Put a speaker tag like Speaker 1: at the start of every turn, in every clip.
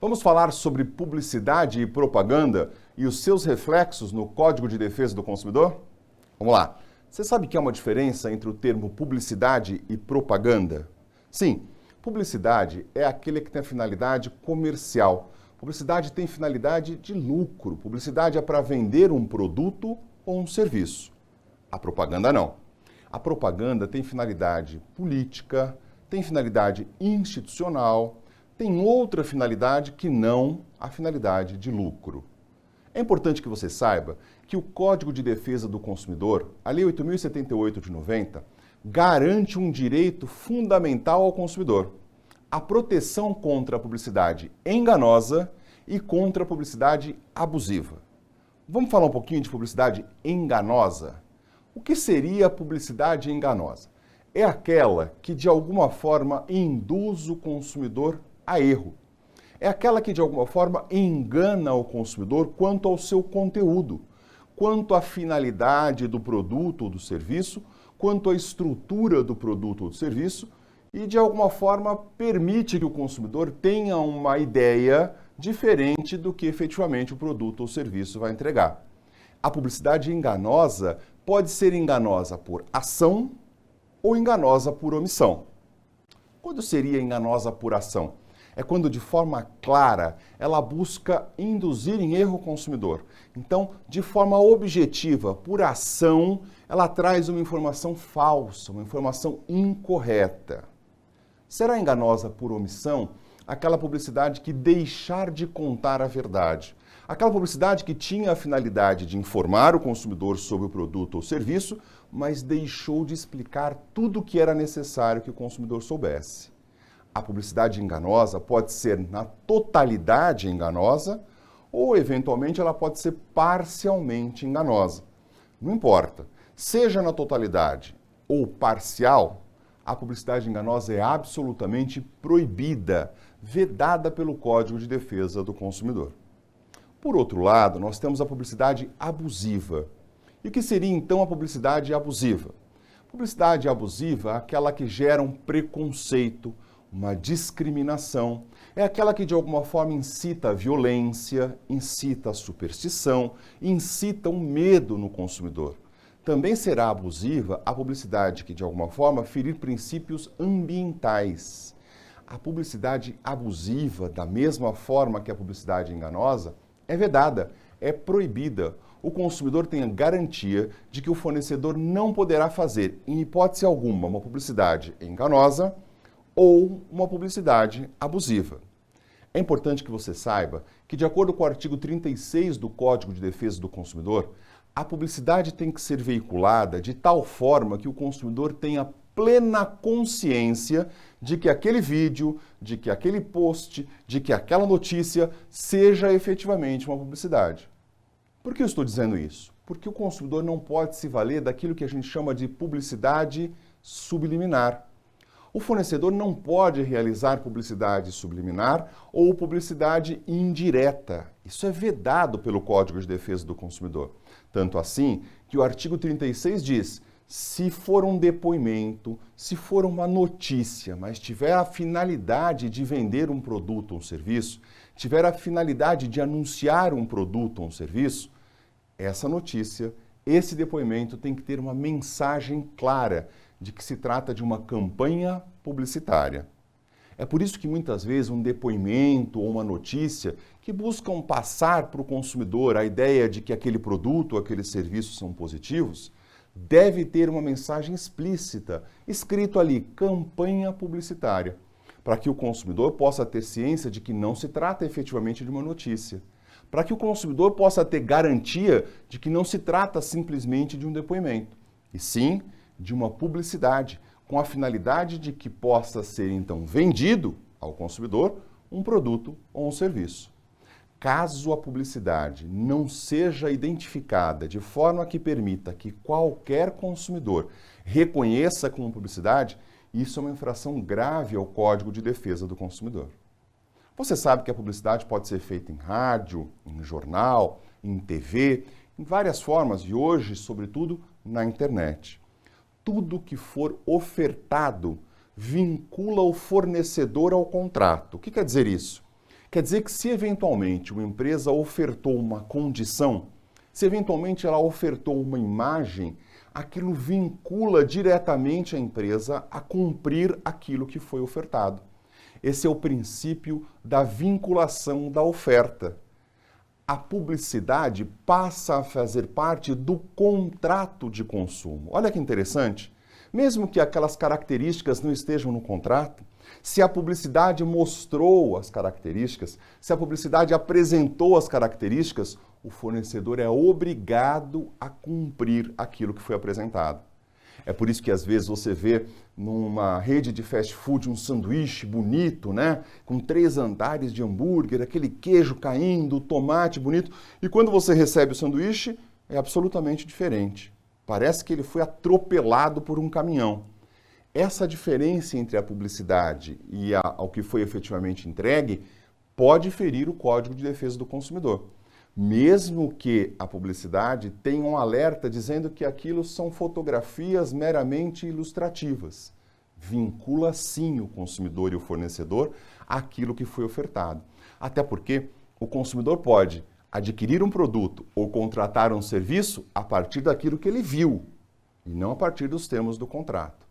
Speaker 1: Vamos falar sobre publicidade e propaganda e os seus reflexos no Código de Defesa do Consumidor? Vamos lá. Você sabe que há uma diferença entre o termo publicidade e propaganda? Sim, publicidade é aquele que tem a finalidade comercial. Publicidade tem finalidade de lucro. Publicidade é para vender um produto ou um serviço. A propaganda não. A propaganda tem finalidade política, tem finalidade institucional, tem outra finalidade que não a finalidade de lucro. É importante que você saiba que o Código de Defesa do Consumidor, a Lei 8.078 de 90, garante um direito fundamental ao consumidor: a proteção contra a publicidade enganosa e contra a publicidade abusiva. Vamos falar um pouquinho de publicidade enganosa? O que seria a publicidade enganosa? É aquela que de alguma forma induz o consumidor a erro. É aquela que de alguma forma engana o consumidor quanto ao seu conteúdo, quanto à finalidade do produto ou do serviço, quanto à estrutura do produto ou do serviço e de alguma forma permite que o consumidor tenha uma ideia diferente do que efetivamente o produto ou serviço vai entregar. A publicidade enganosa pode ser enganosa por ação ou enganosa por omissão. Quando seria enganosa por ação? É quando de forma clara ela busca induzir em erro o consumidor. Então, de forma objetiva, por ação, ela traz uma informação falsa, uma informação incorreta. Será enganosa por omissão aquela publicidade que deixar de contar a verdade? Aquela publicidade que tinha a finalidade de informar o consumidor sobre o produto ou serviço, mas deixou de explicar tudo o que era necessário que o consumidor soubesse. A publicidade enganosa pode ser na totalidade enganosa ou, eventualmente, ela pode ser parcialmente enganosa. Não importa. Seja na totalidade ou parcial, a publicidade enganosa é absolutamente proibida, vedada pelo Código de Defesa do Consumidor. Por outro lado, nós temos a publicidade abusiva. E o que seria então a publicidade abusiva? Publicidade abusiva é aquela que gera um preconceito, uma discriminação, é aquela que de alguma forma incita a violência, incita a superstição, incita um medo no consumidor. Também será abusiva a publicidade que de alguma forma ferir princípios ambientais. A publicidade abusiva, da mesma forma que a publicidade enganosa, é vedada, é proibida. O consumidor tem a garantia de que o fornecedor não poderá fazer, em hipótese alguma, uma publicidade enganosa ou uma publicidade abusiva. É importante que você saiba que, de acordo com o artigo 36 do Código de Defesa do Consumidor, a publicidade tem que ser veiculada de tal forma que o consumidor tenha plena consciência de que aquele vídeo, de que aquele post, de que aquela notícia seja efetivamente uma publicidade. Por que eu estou dizendo isso? Porque o consumidor não pode se valer daquilo que a gente chama de publicidade subliminar. O fornecedor não pode realizar publicidade subliminar ou publicidade indireta. Isso é vedado pelo Código de Defesa do Consumidor. Tanto assim que o artigo 36 diz: se for um depoimento, se for uma notícia, mas tiver a finalidade de vender um produto ou um serviço, tiver a finalidade de anunciar um produto ou um serviço, essa notícia, esse depoimento tem que ter uma mensagem clara de que se trata de uma campanha publicitária. É por isso que muitas vezes um depoimento ou uma notícia que buscam passar para o consumidor a ideia de que aquele produto ou aquele serviço são positivos, deve ter uma mensagem explícita, escrito ali, campanha publicitária, para que o consumidor possa ter ciência de que não se trata efetivamente de uma notícia, para que o consumidor possa ter garantia de que não se trata simplesmente de um depoimento, e sim de uma publicidade, com a finalidade de que possa ser então vendido ao consumidor um produto ou um serviço. Caso a publicidade não seja identificada de forma que permita que qualquer consumidor reconheça como publicidade, isso é uma infração grave ao Código de Defesa do Consumidor. Você sabe que a publicidade pode ser feita em rádio, em jornal, em TV, em várias formas e hoje, sobretudo, na internet. Tudo que for ofertado vincula o fornecedor ao contrato. O que quer dizer isso? Quer dizer que se eventualmente uma empresa ofertou uma condição, se eventualmente ela ofertou uma imagem, aquilo vincula diretamente a empresa a cumprir aquilo que foi ofertado. Esse é o princípio da vinculação da oferta. A publicidade passa a fazer parte do contrato de consumo. Olha que interessante. Mesmo que aquelas características não estejam no contrato, se a publicidade mostrou as características, se a publicidade apresentou as características, o fornecedor é obrigado a cumprir aquilo que foi apresentado. É por isso que às vezes você vê numa rede de fast food um sanduíche bonito, né? Com 3 andares de hambúrguer, aquele queijo caindo, tomate bonito. E quando você recebe o sanduíche, é absolutamente diferente. Parece que ele foi atropelado por um caminhão. Essa diferença entre a publicidade e ao que foi efetivamente entregue pode ferir o Código de Defesa do Consumidor. Mesmo que a publicidade tenha um alerta dizendo que aquilo são fotografias meramente ilustrativas. Vincula sim o consumidor e o fornecedor àquilo que foi ofertado. Até porque o consumidor pode adquirir um produto ou contratar um serviço a partir daquilo que ele viu e não a partir dos termos do contrato.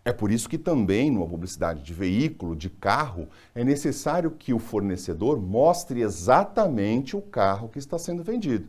Speaker 1: É por isso que também, numa publicidade de veículo, de carro, é necessário que o fornecedor mostre exatamente o carro que está sendo vendido.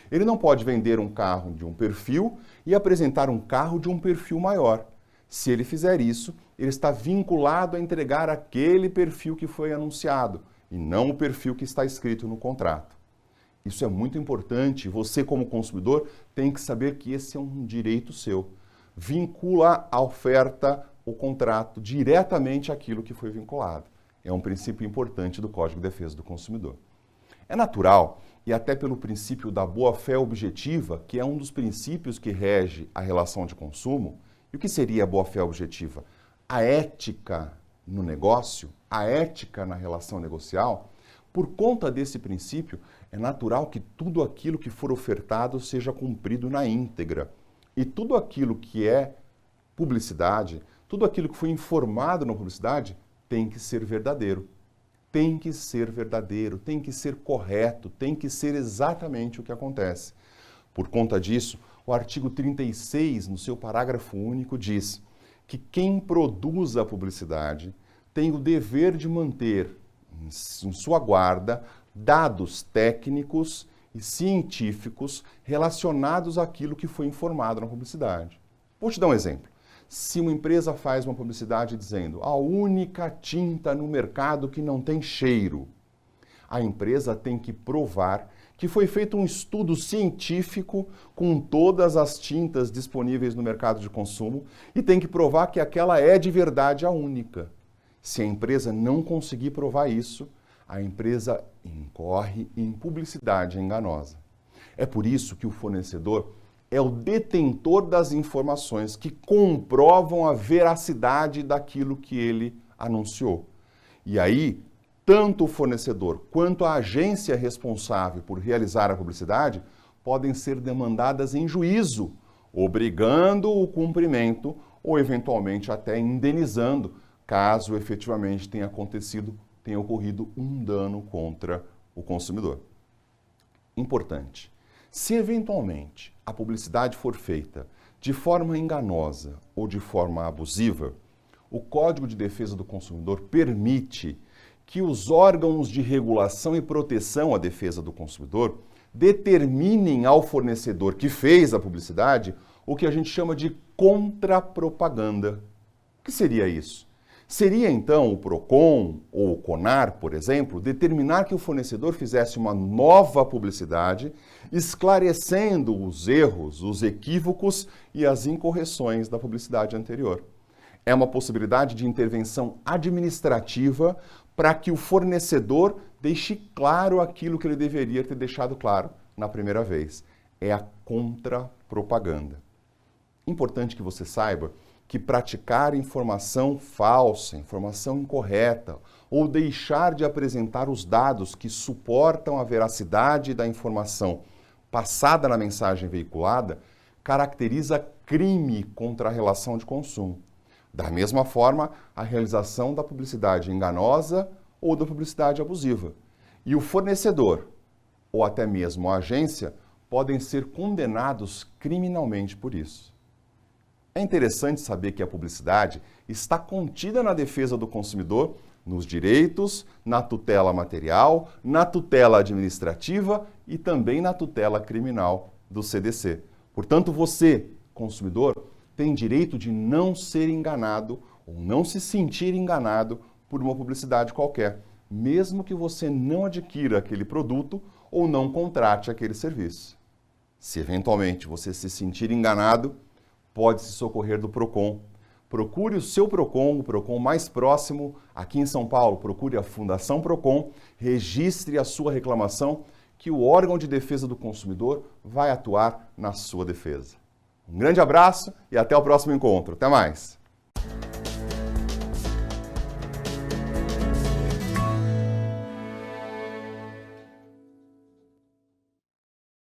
Speaker 1: Ele não pode vender um carro de um perfil e apresentar um carro de um perfil maior. Se ele fizer isso, ele está vinculado a entregar aquele perfil que foi anunciado e não o perfil que está escrito no contrato. Isso é muito importante. Você, como consumidor, tem que saber que esse é um direito seu. Vincula a oferta, o contrato, diretamente àquilo que foi vinculado. É um princípio importante do Código de Defesa do Consumidor. É natural, e até pelo princípio da boa-fé objetiva, que é um dos princípios que rege a relação de consumo. E o que seria a boa-fé objetiva? A ética no negócio, a ética na relação negocial. Por conta desse princípio, é natural que tudo aquilo que for ofertado seja cumprido na íntegra. E tudo aquilo que é publicidade, tudo aquilo que foi informado na publicidade, tem que ser verdadeiro. Tem que ser verdadeiro, tem que ser correto, tem que ser exatamente o que acontece. Por conta disso, o artigo 36, no seu parágrafo único, diz que quem produz a publicidade tem o dever de manter em sua guarda dados técnicos e científicos relacionados àquilo que foi informado na publicidade. Vou te dar um exemplo. Se uma empresa faz uma publicidade dizendo a única tinta no mercado que não tem cheiro, a empresa tem que provar que foi feito um estudo científico com todas as tintas disponíveis no mercado de consumo e tem que provar que aquela é de verdade a única. Se a empresa não conseguir provar isso, a empresa incorre em publicidade enganosa. É por isso que o fornecedor é o detentor das informações que comprovam a veracidade daquilo que ele anunciou. E aí, tanto o fornecedor quanto a agência responsável por realizar a publicidade podem ser demandadas em juízo, obrigando o cumprimento ou eventualmente até indenizando, caso efetivamente tenha ocorrido um dano contra o consumidor. Importante. Se eventualmente a publicidade for feita de forma enganosa ou de forma abusiva, o Código de Defesa do Consumidor permite que os órgãos de regulação e proteção à defesa do consumidor determinem ao fornecedor que fez a publicidade o que a gente chama de contrapropaganda. O que seria isso? Seria então o PROCON ou o CONAR, por exemplo, determinar que o fornecedor fizesse uma nova publicidade, esclarecendo os erros, os equívocos e as incorreções da publicidade anterior. É uma possibilidade de intervenção administrativa para que o fornecedor deixe claro aquilo que ele deveria ter deixado claro na primeira vez. É a contrapropaganda. Importante que você saiba que praticar informação falsa, informação incorreta, ou deixar de apresentar os dados que suportam a veracidade da informação passada na mensagem veiculada, caracteriza crime contra a relação de consumo. Da mesma forma, a realização da publicidade enganosa ou da publicidade abusiva. E o fornecedor, ou até mesmo a agência, podem ser condenados criminalmente por isso. É interessante saber que a publicidade está contida na defesa do consumidor, nos direitos, na tutela material, na tutela administrativa e também na tutela criminal do CDC. Portanto, você, consumidor, tem direito de não ser enganado ou não se sentir enganado por uma publicidade qualquer, mesmo que você não adquira aquele produto ou não contrate aquele serviço. Se eventualmente você se sentir enganado, pode se socorrer do PROCON. Procure o seu PROCON, o PROCON mais próximo, aqui em São Paulo, procure a Fundação PROCON, registre a sua reclamação, que o órgão de defesa do consumidor vai atuar na sua defesa. Um grande abraço e até o próximo encontro. Até mais!